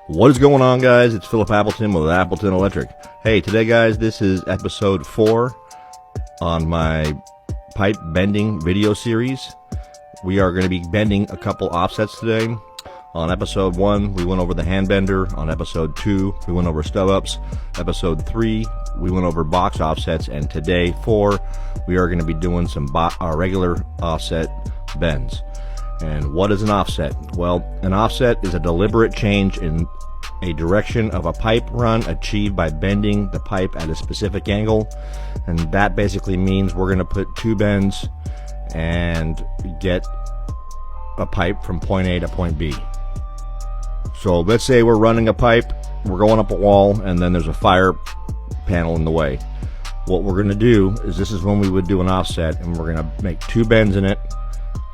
What is going on, guys? It's Philip Appleton with Appleton Electric. Hey, today, guys, this is episode 4 on my pipe bending video series. We are going to be bending a couple offsets today. On episode 1, we went over the hand bender. On episode 2, we went over stub ups. Episode 3, we went over box offsets. And today, 4, we are going to be doing some regular offset bends. And what is an offset? Well, an offset is a deliberate change in a direction of a pipe run achieved by bending the pipe at a specific angle. And that basically means we're going to put two bends and get a pipe from point A to point B. So let's say we're running a pipe, we're going up a wall, and then there's a fire panel in the way. What we're going to do is, this is when we would do an offset, and we're going to make two bends in it,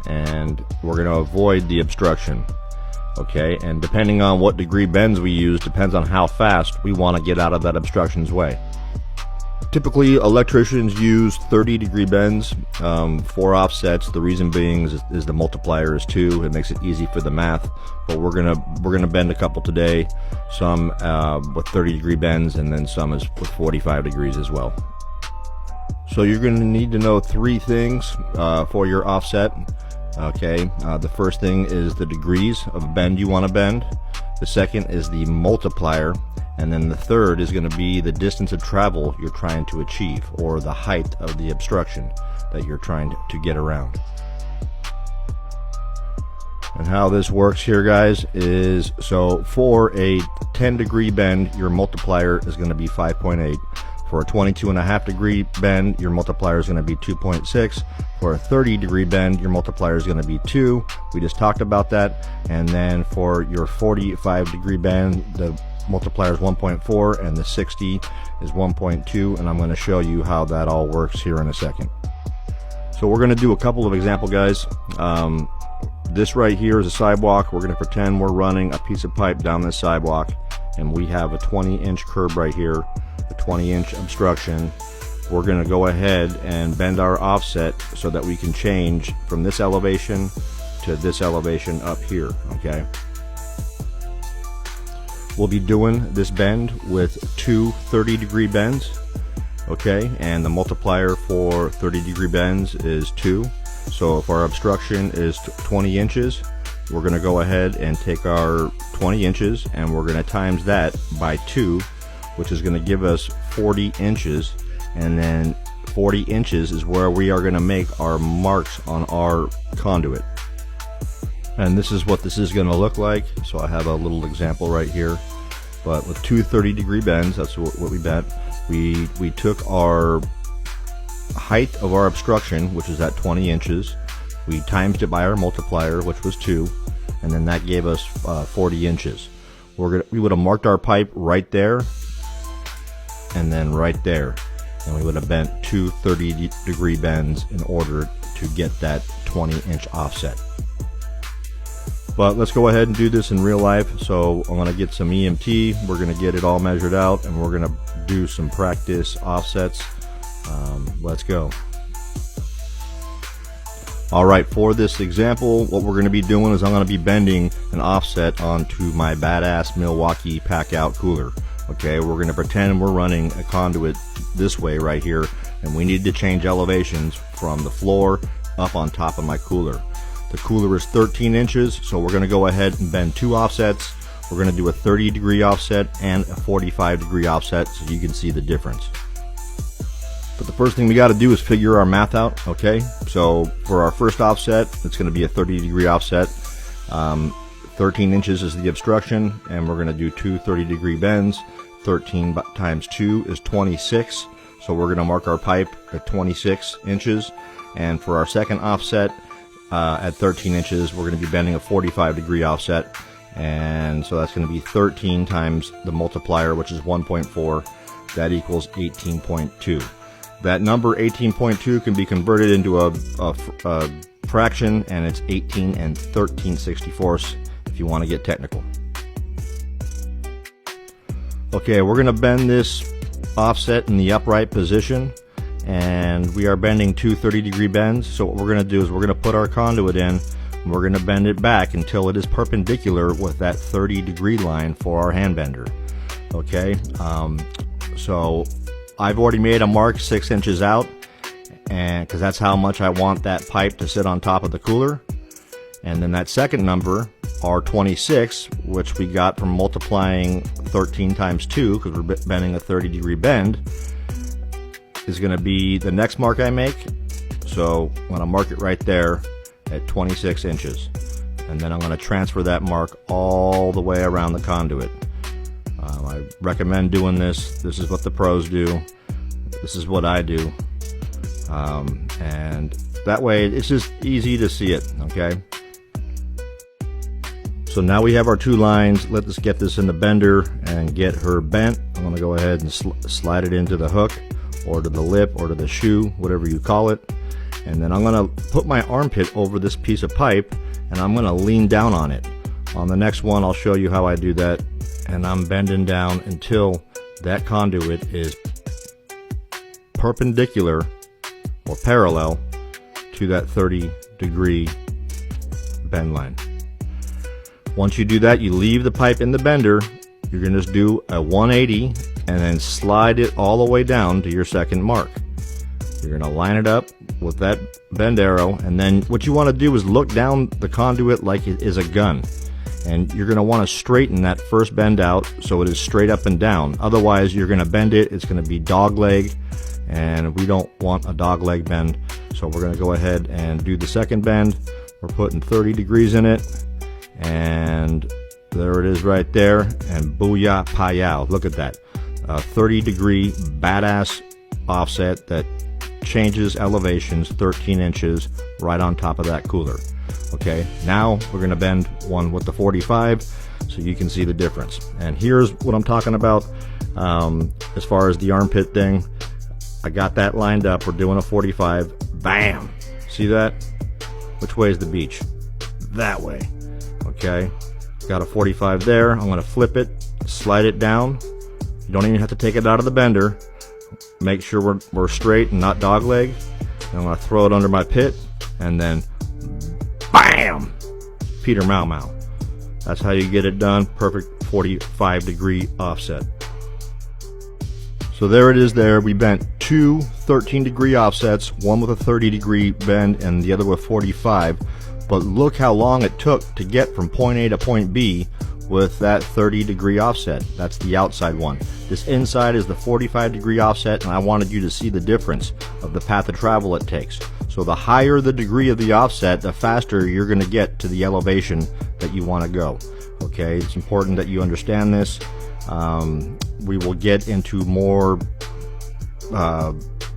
and we're going to avoid the obstruction. Okay, and depending on what degree bends we use depends on how fast we want to get out of that obstruction's way. Typically, electricians use 30-degree bends for offsets. The reason being is the multiplier is 2. It makes it easy for the math. But we're gonna bend a couple today, some with 30-degree bends, and then some is with 45 degrees as well. So you're going to need to know 3 things for your offset. Okay, the first thing is the degrees of bend you want to bend. The second is the multiplier, and then the third is going to be the distance of travel you're trying to achieve, or the height of the obstruction that you're trying to get around. And how this works here, guys, is so for a 10-degree bend, your multiplier is going to be 5.8. For a 22.5 degree bend, your multiplier is going to be 2.6. For a 30-degree bend, your multiplier is going to be 2. We just talked about that. And then for your 45-degree bend, the multiplier is 1.4, and the 60 is 1.2. And I'm going to show you how that all works here in a second. So we're going to do a couple of example, guys. This right here is a sidewalk. We're going to pretend we're running a piece of pipe down this sidewalk, and we have a 20-inch curb right here, a 20-inch obstruction. We're going to go ahead and bend our offset so that we can change from this elevation to this elevation up here. Okay, we'll be doing this bend with two 30-degree bends. Okay, and the multiplier for 30-degree bends is 2. So if our obstruction is 20 inches, we're going to go ahead and take our 20 inches and we're going to times that by 2, which is going to give us 40 inches. And then 40 inches is where we are going to make our marks on our conduit. And this is what this is going to look like. So I have a little example right here. But with two 30-degree bends, that's what we bent. We took our height of our obstruction, which is at 20 inches. We times it by our multiplier, which was 2, and then that gave us 40 inches. We would have marked our pipe right there, and then right there, and we would have bent two 30-degree bends in order to get that 20-inch offset. But let's go ahead and do this in real life. So I'm going to get some EMT. We're going to get it all measured out, and we're going to do some practice offsets. Let's go. Alright, for this example, what we're going to be doing is I'm going to be bending an offset onto my badass Milwaukee Packout cooler. Okay, we're going to pretend we're running a conduit this way right here, and we need to change elevations from the floor up on top of my cooler. The cooler is 13 inches, so we're going to go ahead and bend two offsets. We're going to do a 30-degree offset and a 45-degree offset so you can see the difference. But the first thing we got to do is figure our math out. Okay, so for our first offset, it's going to be a 30-degree offset. 13 inches is the obstruction, and we're going to do two 30-degree bends. 13 times 2 is 26, so we're going to mark our pipe at 26 inches. And for our second offset, at 13 inches, we're going to be bending a 45-degree offset, and so that's going to be 13 times the multiplier, which is 1.4. That equals 18.2. That number 18.2 can be converted into a fraction, and it's 18 and 13/64 if you want to get technical. Okay, we're going to bend this offset in the upright position, and we are bending two 30-degree bends. So what we're going to do is we're going to put our conduit in We're going to bend it back until it is perpendicular with that 30-degree line for our hand bender. Okay, so I've already made a mark 6 inches out, and because that's how much I want that pipe to sit on top of the cooler. And then that second number, R26, which we got from multiplying 13 times 2, because we're bending a 30-degree bend, is going to be the next mark I make. So I'm going to mark it right there at 26 inches. And then I'm going to transfer that mark all the way around the conduit. I recommend doing this. This is what the pros do. This is what I do. And that way it's just easy to see it, okay? So now we have our 2 lines. Let's get this in the bender and get her bent. I'm going to go ahead and slide it into the hook, or to the lip, or to the shoe, whatever you call it. And then I'm going to put my armpit over this piece of pipe, and I'm going to lean down on it. On the next one, I'll show you how I do that. And I'm bending down until that conduit is perpendicular or parallel to that 30-degree bend line. Once you do that, you leave the pipe in the bender. You're going to just do a 180 and then slide it all the way down to your second mark. You're going to line it up with that bend arrow, and then what you want to do is look down the conduit like it is a gun. And you're going to want to straighten that first bend out so it is straight up and down. Otherwise, you're going to bend it. It's going to be dog leg, and we don't want a dog leg bend. So we're going to go ahead and do the second bend. We're putting 30 degrees in it, and there it is right there. And booyah payow. Look at that. A 30-degree badass offset that changes elevations 13 inches right on top of that cooler. Okay, now we're going to bend one with the 45 so you can see the difference. And here's what I'm talking about as far as the armpit thing. I got that lined up. We're doing a 45. Bam! See that? Which way is the beach? That way. Okay, got a 45 there. I'm going to flip it, slide it down. You don't even have to take it out of the bender. Make sure we're straight and not dog leg. And I'm going to throw it under my pit, and then bam! Peter Mau Mau. That's how you get it done. Perfect 45-degree offset. So there it is there. We bent 2 13-degree offsets, one with a 30-degree bend and the other with 45. But look how long it took to get from point A to point B with that 30-degree offset. That's the outside one. This inside is the 45-degree offset, and I wanted you to see the difference of the path of travel it takes. So the higher the degree of the offset, the faster you're going to get to the elevation that you want to go. Okay, it's important that you understand this. We will get into more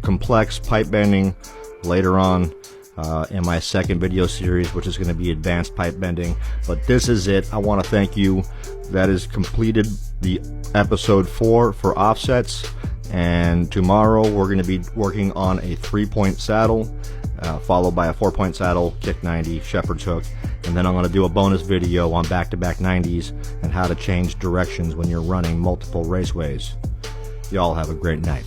complex pipe bending later on in my second video series, which is going to be advanced pipe bending. But this is it. I want to thank you. That is completed the episode 4 for offsets, and tomorrow we're going to be working on a 3-point saddle, followed by a 4-point saddle, kick 90, shepherd's hook, and then I'm going to do a bonus video on back-to-back 90s and how to change directions when you're running multiple raceways. Y'all have a great night.